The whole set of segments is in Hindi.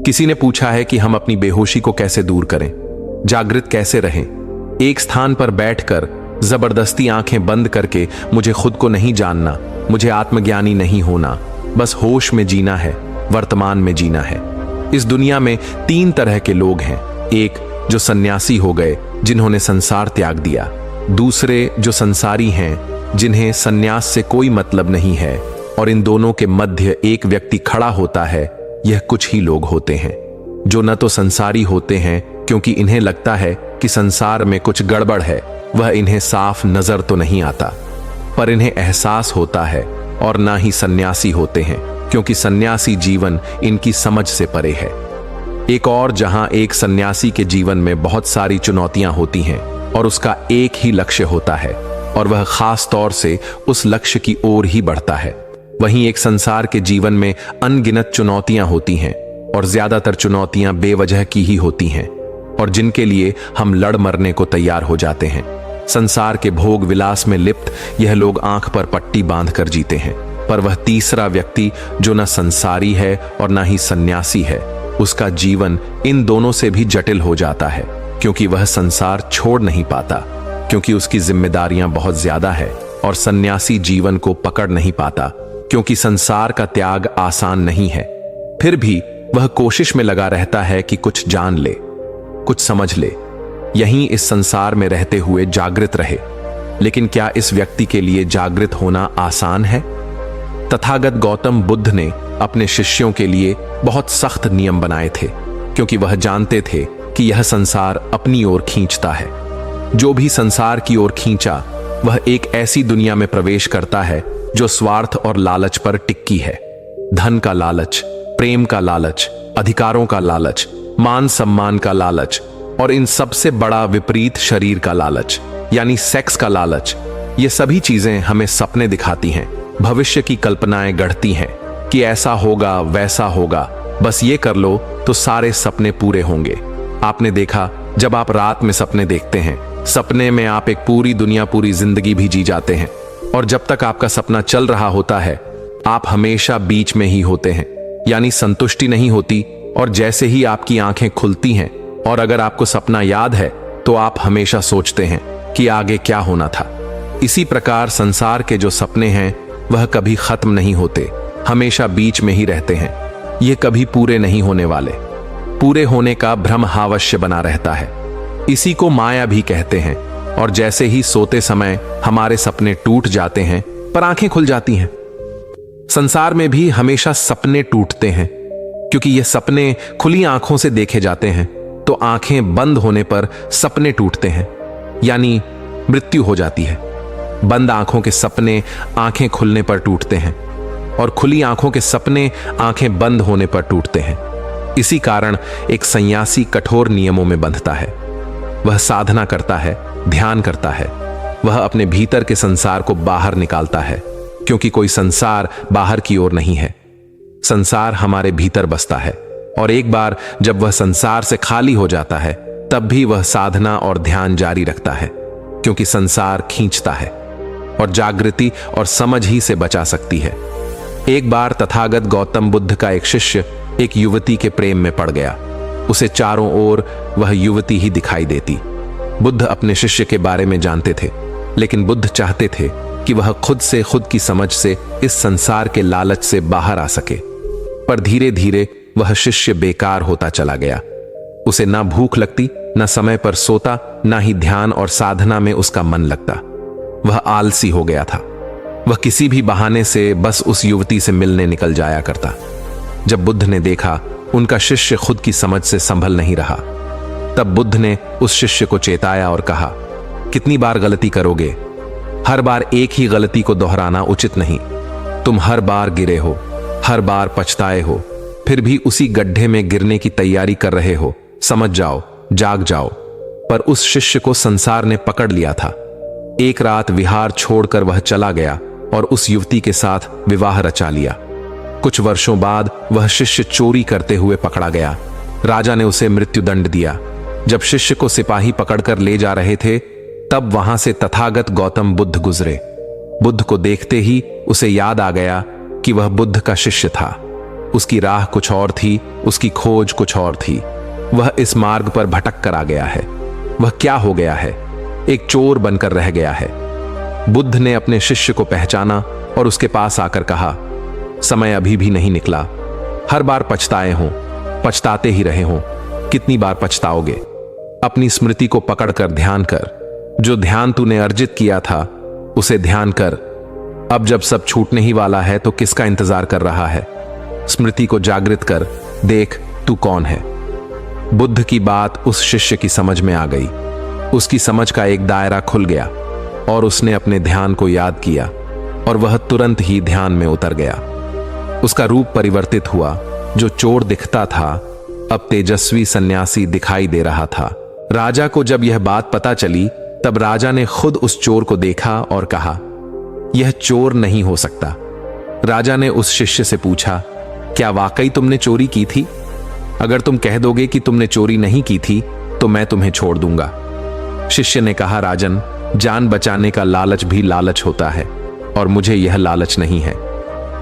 किसी ने पूछा है कि हम अपनी बेहोशी को कैसे दूर करें, जागृत कैसे रहें। एक स्थान पर बैठकर जबरदस्ती आंखें बंद करके मुझे खुद को नहीं जानना, मुझे आत्मज्ञानी नहीं होना, बस होश में जीना है, वर्तमान में जीना है। इस दुनिया में 3 तरह के लोग हैं। एक जो सन्यासी हो गए, जिन्होंने संसार त्याग दिया। दूसरे जो संसारी हैं, जिन्हें सन्यास से कोई मतलब नहीं है। और इन दोनों के मध्य एक व्यक्ति खड़ा होता है। यह कुछ ही लोग होते हैं जो न तो संसारी होते हैं क्योंकि इन्हें लगता है कि संसार में कुछ गड़बड़ है, वह इन्हें साफ नजर तो नहीं आता, पर इन्हें एहसास होता है। और ना ही सन्यासी होते हैं क्योंकि सन्यासी जीवन इनकी समझ से परे है। एक और जहां एक सन्यासी के जीवन में बहुत सारी चुनौतियां होती हैं और उसका एक ही लक्ष्य होता है और वह खास तौर से उस लक्ष्य की ओर ही बढ़ता है। वहीं एक संसार के जीवन में अनगिनत चुनौतियां होती हैं और ज्यादातर चुनौतियां बेवजह की ही होती हैं और जिनके लिए हम लड़ मरने को तैयार हो जाते हैं। संसार के भोग विलास में लिप्त यह लोग आंख पर पट्टी बांधकर जीते हैं, पर वह तीसरा व्यक्ति जो न संसारी है और न ही सन्यासी है, उसका जीवन इन दोनों से भी जटिल हो जाता है क्योंकि वह संसार छोड़ नहीं पाता, क्योंकि उसकी जिम्मेदारियां बहुत ज्यादा है। और सन्यासी जीवन को पकड़ नहीं पाता क्योंकि संसार का त्याग आसान नहीं है। फिर भी वह कोशिश में लगा रहता है कि कुछ जान ले, कुछ समझ ले, यहीं इस संसार में रहते हुए जागृत रहे। लेकिन क्या इस व्यक्ति के लिए जागृत होना आसान है? तथागत गौतम बुद्ध ने अपने शिष्यों के लिए बहुत सख्त नियम बनाए थे क्योंकि वह जानते थे कि यह संसार अपनी ओर खींचता है। जो भी संसार की ओर खींचा वह एक ऐसी दुनिया में प्रवेश करता है जो स्वार्थ और लालच पर टिकी है। धन का लालच, प्रेम का लालच, अधिकारों का लालच, मान सम्मान का लालच और इन सबसे बड़ा विपरीत शरीर का लालच यानी सेक्स का लालच। ये सभी चीजें हमें सपने दिखाती हैं, भविष्य की कल्पनाएं गढ़ती हैं कि ऐसा होगा वैसा होगा, बस ये कर लो तो सारे सपने पूरे होंगे। आपने देखा, जब आप रात में सपने देखते हैं, सपने में आप एक पूरी दुनिया, पूरी जिंदगी भी जी जाते हैं और जब तक आपका सपना चल रहा होता है आप हमेशा बीच में ही होते हैं, यानी संतुष्टि नहीं होती। और जैसे ही आपकी आंखें खुलती हैं और अगर आपको सपना याद है तो आप हमेशा सोचते हैं कि आगे क्या होना था। इसी प्रकार संसार के जो सपने हैं वह कभी खत्म नहीं होते, हमेशा बीच में ही रहते हैं। ये कभी पूरे नहीं होने वाले, पूरे होने का भ्रम अवश्य बना रहता है। इसी को माया भी कहते हैं। और जैसे ही सोते समय हमारे सपने टूट जाते हैं पर आंखें खुल जाती हैं। संसार में भी हमेशा सपने टूटते हैं क्योंकि ये सपने खुली आंखों से देखे जाते हैं, तो आंखें बंद होने पर सपने टूटते हैं, यानी मृत्यु हो जाती है। बंद आंखों के सपने आंखें खुलने पर टूटते हैं और खुली आंखों के सपने आंखें बंद होने पर टूटते हैं। इसी कारण एक सन्यासी कठोर नियमों में बंधता है। वह साधना करता है, ध्यान करता है, वह अपने भीतर के संसार को बाहर निकालता है क्योंकि कोई संसार बाहर की ओर नहीं है। संसार हमारे भीतर बसता है और एक बार जब वह संसार से खाली हो जाता है तब भी वह साधना और ध्यान जारी रखता है क्योंकि संसार खींचता है और जागृति और समझ ही से बचा सकती है। एक बार तथागत गौतम बुद्ध का एक शिष्य एक युवती के प्रेम में पड़ गया। उसे चारों ओर वह युवती ही दिखाई देती। बुद्ध अपने शिष्य के बारे में जानते थे, लेकिन बुद्ध चाहते थे कि वह खुद से, खुद की समझ से इस संसार के लालच से बाहर आ सके। पर धीरे धीरे वह शिष्य बेकार होता चला गया। उसे ना भूख लगती, ना समय पर सोता, ना ही ध्यान और साधना में उसका मन लगता। वह आलसी हो गया था। वह किसी भी बहाने से बस उस युवती से मिलने निकल जाया करता। जब बुद्ध ने देखा उनका शिष्य खुद की समझ से संभल नहीं रहा, तब बुद्ध ने उस शिष्य को चेताया और कहा, कितनी बार गलती करोगे? हर बार एक ही गलती को दोहराना उचित नहीं। तुम हर बार गिरे हो, हर बार पछताए हो, फिर भी उसी गड्ढे में गिरने की तैयारी कर रहे हो। समझ जाओ, जाग जाओ। पर उस शिष्य को संसार ने पकड़ लिया था। एक रात विहार छोड़कर वह चला गया और उस युवती के साथ विवाह रचा लिया। कुछ वर्षों बाद वह शिष्य चोरी करते हुए पकड़ा गया। राजा ने उसे मृत्युदंड दिया। जब शिष्य को सिपाही पकड़कर ले जा रहे थे तब वहां से तथागत गौतम बुद्ध गुजरे। बुद्ध को देखते ही उसे याद आ गया कि वह बुद्ध का शिष्य था। उसकी राह कुछ और थी, उसकी खोज कुछ और थी। वह इस मार्ग पर भटक कर आ गया है। वह क्या हो गया है? एक चोर बनकर रह गया है। बुद्ध ने अपने शिष्य को पहचाना और उसके पास आकर कहा, समय अभी भी नहीं निकला। हर बार पछताए हो, पछताते ही रहे हो। कितनी बार पछताओगे? अपनी स्मृति को पकड़कर ध्यान कर। जो ध्यान तूने अर्जित किया था उसे ध्यान कर। अब जब सब छूटने ही वाला है तो किसका इंतजार कर रहा है? स्मृति को जागृत कर, देख तू कौन है। बुद्ध की बात उस शिष्य की समझ में आ गई। उसकी समझ का एक दायरा खुल गया और उसने अपने ध्यान को याद किया और वह तुरंत ही ध्यान में उतर गया। उसका रूप परिवर्तित हुआ। जो चोर दिखता था अब तेजस्वी सन्यासी दिखाई दे रहा था। राजा को जब यह बात पता चली तब राजा ने खुद उस चोर को देखा और कहा, यह चोर नहीं हो सकता। राजा ने उस शिष्य से पूछा, क्या वाकई तुमने चोरी की थी? अगर तुम कह दोगे कि तुमने चोरी नहीं की थी तो मैं तुम्हें छोड़ दूंगा। शिष्य ने कहा, राजन, जान बचाने का लालच भी लालच होता है और मुझे यह लालच नहीं है।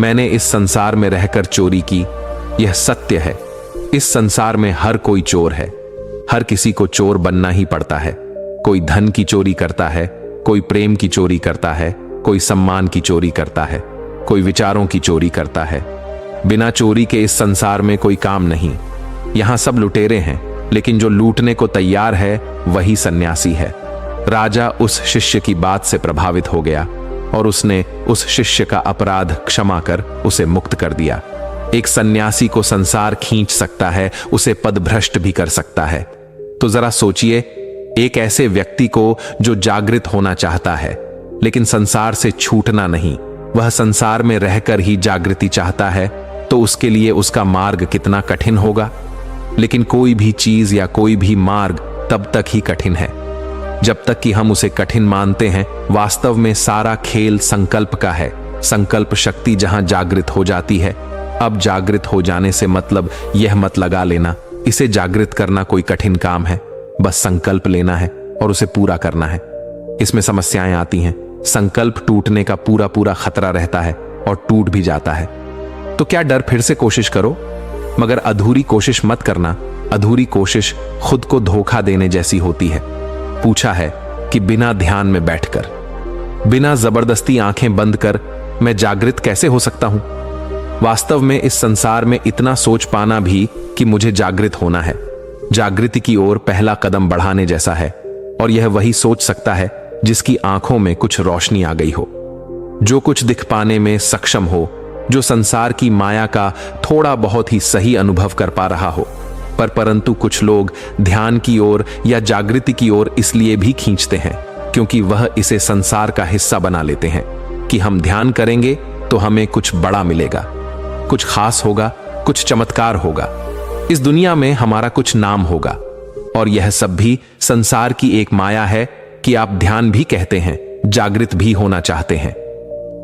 मैंने इस संसार में रहकर चोरी की, यह सत्य है। इस संसार में हर कोई चोर है। हर किसी को चोर बनना ही पड़ता है। कोई धन की चोरी करता है, कोई प्रेम की चोरी करता है, कोई सम्मान की चोरी करता है, कोई विचारों की चोरी करता है। बिना चोरी के इस संसार में कोई काम नहीं। यहां सब लुटेरे हैं, लेकिन जो लूटने को तैयार है वही सन्यासी है। राजा उस शिष्य की बात से प्रभावित हो गया और उसने उस शिष्य का अपराध क्षमा कर उसे मुक्त कर दिया। एक सन्यासी को संसार खींच सकता है, उसे पदभ्रष्ट भी कर सकता है। तो जरा सोचिए, एक ऐसे व्यक्ति को जो जागृत होना चाहता है लेकिन संसार से छूटना नहीं, वह संसार में रहकर ही जागृति चाहता है, तो उसके लिए उसका मार्ग कितना कठिन होगा। लेकिन कोई भी चीज या कोई भी मार्ग तब तक ही कठिन है जब तक कि हम उसे कठिन मानते हैं। वास्तव में सारा खेल संकल्प का है। संकल्प शक्ति जहां जागृत हो जाती है। अब जागृत हो जाने से मतलब यह मत लगा लेना इसे जागृत करना कोई कठिन काम है। बस संकल्प लेना है और उसे पूरा करना है। इसमें समस्याएं आती हैं। संकल्प टूटने का पूरा पूरा खतरा रहता है और टूट भी जाता है। तो क्या डर? फिर से कोशिश करो, मगर अधूरी कोशिश मत करना। अधूरी कोशिश खुद को धोखा देने जैसी होती है। पूछा है कि बिना ध्यान में बैठकर, बिना जबरदस्ती आंखें बंद कर मैं जागृत कैसे हो सकता हूं? वास्तव में इस संसार में इतना सोच पाना भी कि मुझे जागृत होना है, जागृति की ओर पहला कदम बढ़ाने जैसा है। और यह वही सोच सकता है जिसकी आंखों में कुछ रोशनी आ गई हो, जो कुछ दिख पाने में सक्षम हो, जो संसार की माया का थोड़ा बहुत ही सही अनुभव कर पा रहा हो। परंतु कुछ लोग ध्यान की ओर या जागृति की ओर इसलिए भी खींचते हैं क्योंकि वह इसे संसार का हिस्सा बना लेते हैं कि हम ध्यान करेंगे तो हमें कुछ बड़ा मिलेगा, कुछ खास होगा, कुछ चमत्कार होगा, इस दुनिया में हमारा कुछ नाम होगा। और यह सब भी संसार की एक माया है कि आप ध्यान भी कहते हैं, जागृत भी होना चाहते हैं।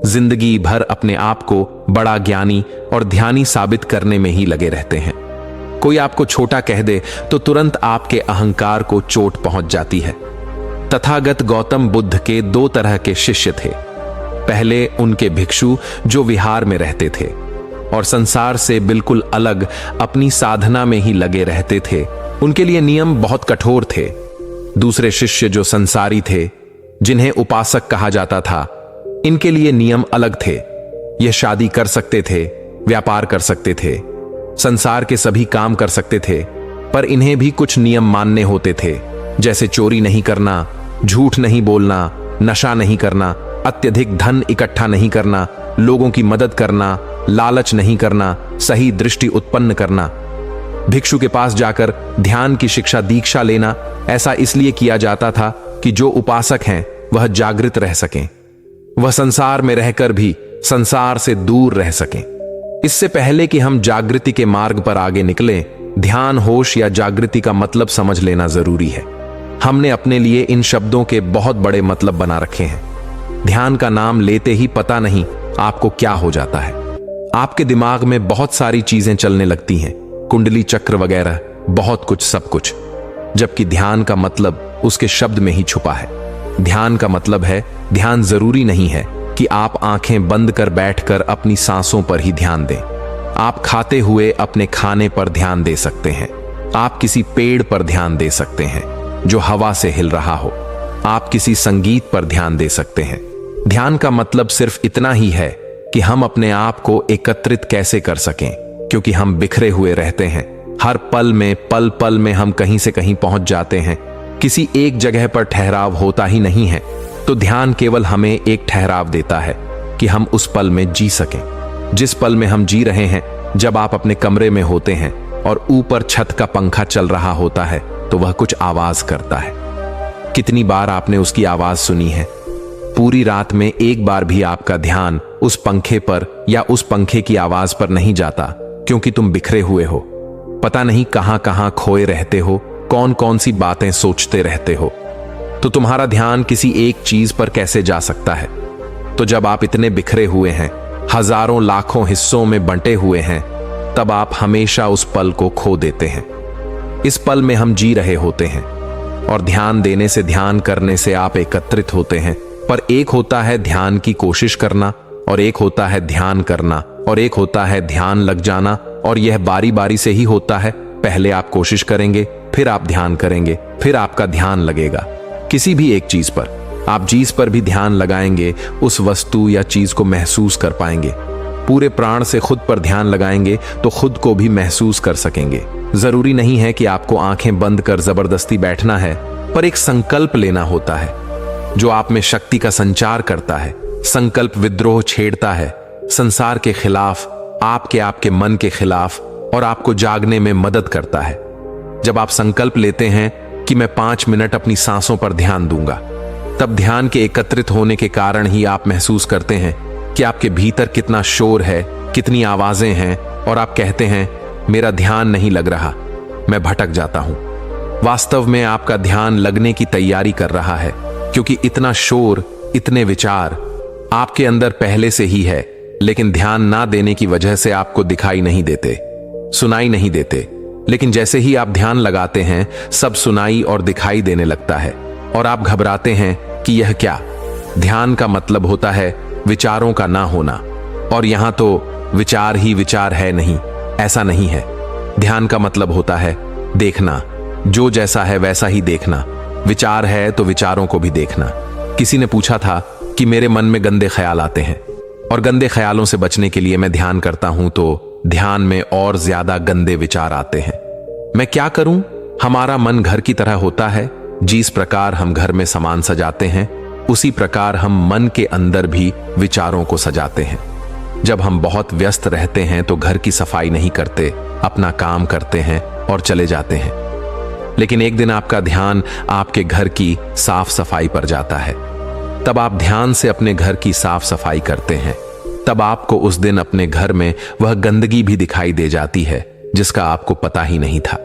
जिंदगी भर अपने आप को बड़ा ज्ञानी और ध्यानी साबित करने में ही लगे रहते हैं। कोई आपको छोटा कह दे तो तुरंत आपके अहंकार को चोट पहुंच जाती है। तथागत गौतम बुद्ध के दो तरह के शिष्य थे। पहले उनके भिक्षु जो विहार में रहते थे और संसार से बिल्कुल अलग अपनी साधना में ही लगे रहते थे। उनके लिए नियम बहुत कठोर थे। दूसरे शिष्य जो संसारी थे, जिन्हें उपासक कहा जाता था, इनके लिए नियम अलग थे। यह शादी कर सकते थे, व्यापार कर सकते थे, संसार के सभी काम कर सकते थे, पर इन्हें भी कुछ नियम मानने होते थे, जैसे चोरी नहीं करना, झूठ नहीं बोलना, नशा नहीं करना, अत्यधिक धन इकट्ठा नहीं करना, लोगों की मदद करना, लालच नहीं करना, सही दृष्टि उत्पन्न करना। भिक्षु के पास जाकर ध्यान की शिक्षा दीक्षा लेना ऐसा इसलिए किया जाता था कि जो उपासक हैं वह जागृत रह सकें, वह संसार में रहकर भी संसार से दूर रह सकें। इससे पहले कि हम जागृति के मार्ग पर आगे निकलें, ध्यान, होश या जागृति का मतलब समझ लेना जरूरी है। हमने अपने लिए इन शब्दों के बहुत बड़े मतलब बना रखे हैं। ध्यान का नाम लेते ही पता नहीं आपको क्या हो जाता है। आपके दिमाग में बहुत सारी चीजें चलने लगती हैं, कुंडली चक्र वगैरह, बहुत कुछ, सब कुछ, जबकि ध्यान का मतलब उसके शब्द में ही छुपा है। ध्यान का मतलब है, ध्यान जरूरी नहीं है कि आप आंखें बंद कर बैठकर अपनी सांसों पर ही ध्यान दें। आप खाते हुए अपने खाने पर ध्यान दे सकते हैं। आप किसी पेड़ पर ध्यान दे सकते हैं जो हवा से हिल रहा हो। आप किसी संगीत पर ध्यान दे सकते हैं। ध्यान का मतलब सिर्फ इतना ही है कि हम अपने आप को एकत्रित कैसे कर सकें, क्योंकि हम बिखरे हुए रहते हैं। हर पल में पल पल में हम कहीं से कहीं पहुंच जाते हैं। किसी एक जगह पर ठहराव होता ही नहीं है। तो ध्यान केवल हमें एक ठहराव देता है कि हम उस पल में जी सकें। जिस पल में हम जी रहे हैं, जब आप अपने कमरे में होते हैं और ऊपर छत का पंखा चल रहा होता है तो वह कुछ आवाज करता है। कितनी बार आपने उसकी आवाज सुनी है? पूरी रात में एक बार भी आपका ध्यान उस पंखे पर या उस पंखे की आवाज पर नहीं जाता, क्योंकि तुम बिखरे हुए हो। पता नहीं कहां कहां खोए रहते हो, कौन कौन सी बातें सोचते रहते हो। तो तुम्हारा ध्यान किसी एक चीज पर कैसे जा सकता है? तो जब आप इतने बिखरे हुए हैं, हजारों लाखों हिस्सों में बंटे हुए हैं, तब आप हमेशा उस पल को खो देते हैं। इस पल में हम जी रहे होते हैं और ध्यान देने से, ध्यान करने से आप एकत्रित होते हैं। पर एक होता है ध्यान की कोशिश करना, और एक होता है ध्यान करना, और एक होता है ध्यान लग जाना। और यह बारी बारी से ही होता है। पहले आप कोशिश करेंगे, फिर आप ध्यान करेंगे, फिर आपका ध्यान लगेगा किसी भी एक चीज पर। आप जिस पर भी ध्यान लगाएंगे, उस वस्तु या चीज को महसूस कर पाएंगे। पूरे प्राण से खुद पर ध्यान लगाएंगे तो खुद को भी महसूस कर सकेंगे। जरूरी नहीं है कि आपको आंखें बंद कर जबरदस्ती बैठना है, पर एक संकल्प लेना होता है जो आप में शक्ति का संचार करता है। संकल्प विद्रोह छेड़ता है, संसार के खिलाफ, आपके मन के खिलाफ, और आपको जागने में मदद करता है। जब आप संकल्प लेते हैं कि मैं 5 मिनट अपनी सांसों पर ध्यान दूंगा, तब ध्यान के एकत्रित होने के कारण ही आप महसूस करते हैं कि आपके भीतर कितना शोर है, कितनी आवाजें हैं, और आप कहते हैं मेरा ध्यान नहीं लग रहा, मैं भटक जाता हूं। वास्तव में आपका ध्यान लगने की तैयारी कर रहा है, क्योंकि इतना शोर, इतने विचार आपके अंदर पहले से ही है, लेकिन ध्यान ना देने की वजह से आपको दिखाई नहीं देते, सुनाई नहीं देते। लेकिन जैसे ही आप ध्यान लगाते हैं, सब सुनाई और दिखाई देने लगता है, और आप घबराते हैं कि यह क्या। ध्यान का मतलब होता है विचारों का ना होना, और यहां तो विचार ही विचार है नहीं, ऐसा नहीं है। ध्यान का मतलब होता है देखना, जो जैसा है वैसा ही देखना। विचार है तो विचारों को भी देखना। किसी ने पूछा था कि मेरे मन में गंदे ख्याल आते हैं, और गंदे ख्यालों से बचने के लिए मैं ध्यान करता हूं तो ध्यान में और ज्यादा गंदे विचार आते हैं। मैं क्या करूं? हमारा मन घर की तरह होता है। जिस प्रकार हम घर में सामान सजाते हैं, उसी प्रकार हम मन के अंदर भी विचारों को सजाते हैं। जब हम बहुत व्यस्त रहते हैं तो घर की सफाई नहीं करते, अपना काम करते हैं और चले जाते हैं। लेकिन एक दिन आपका ध्यान आपके घर की साफ सफाई पर जाता है। तब आप ध्यान से अपने घर की साफ सफाई करते हैं। तब आपको उस दिन अपने घर में वह गंदगी भी दिखाई दे जाती है जिसका आपको पता ही नहीं था।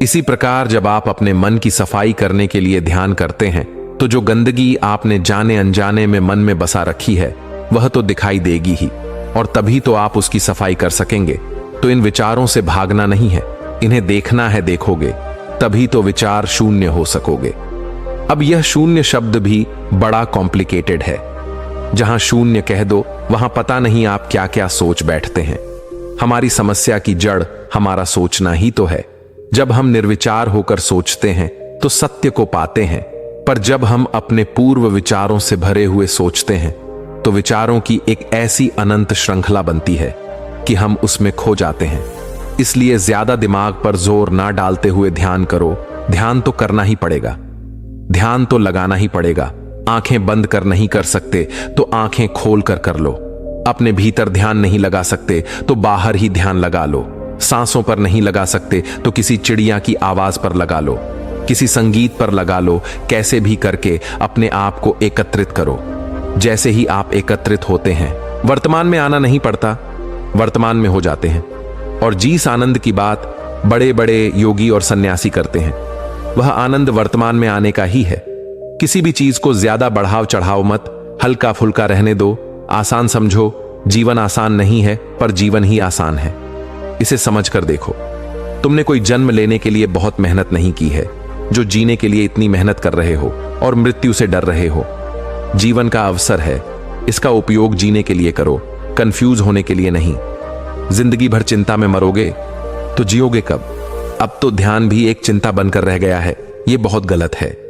इसी प्रकार जब आप अपने मन की सफाई करने के लिए ध्यान करते हैं, तो जो गंदगी आपने जाने अनजाने में मन में बसा रखी है, वह तो दिखाई देगी ही, और तभी तो आप उसकी सफाई कर सकेंगे। तो इन विचारों से भागना नहीं है, इन्हें देखना है। देखोगे तभी तो विचार शून्य हो सकोगे। अब यह शून्य शब्द भी बड़ा कॉम्प्लिकेटेड है। जहां शून्य कह दो, वहां पता नहीं आप क्या क्या सोच बैठते हैं। हमारी समस्या की जड़ हमारा सोचना ही तो है। जब हम निर्विचार होकर सोचते हैं तो सत्य को पाते हैं, पर जब हम अपने पूर्व विचारों से भरे हुए सोचते हैं तो विचारों की एक ऐसी अनंत श्रृंखला बनती है कि हम उसमें खो जाते हैं। इसलिए ज्यादा दिमाग पर जोर ना डालते हुए ध्यान करो। ध्यान तो करना ही पड़ेगा, ध्यान तो लगाना ही पड़ेगा। आंखें बंद कर नहीं कर सकते तो आंखें खोल कर कर लो। अपने भीतर ध्यान नहीं लगा सकते तो बाहर ही ध्यान लगा लो। सांसों पर नहीं लगा सकते तो किसी चिड़िया की आवाज पर लगा लो, किसी संगीत पर लगा लो। कैसे भी करके अपने आप को एकत्रित करो। जैसे ही आप एकत्रित होते हैं, वर्तमान में आना नहीं पड़ता, वर्तमान में हो जाते हैं। और जिस आनंद की बात बड़े बड़े योगी और सन्यासी करते हैं, वह आनंद वर्तमान में आने का ही है। किसी भी चीज को ज्यादा बढ़ाव चढ़ाव मत, हल्का फुल्का रहने दो। आसान समझो, जीवन आसान नहीं है, पर जीवन ही आसान है। इसे समझ कर देखो। तुमने कोई जन्म लेने के लिए बहुत मेहनत नहीं की है, जो जीने के लिए इतनी मेहनत कर रहे हो और मृत्यु से डर रहे हो। जीवन का अवसर है, इसका उपयोग जीने के लिए करो, कंफ्यूज होने के लिए नहीं। जिंदगी भर चिंता में मरोगे तो जियोगे कब? अब तो ध्यान भी एक चिंता बनकर रह गया है। ये बहुत गलत है।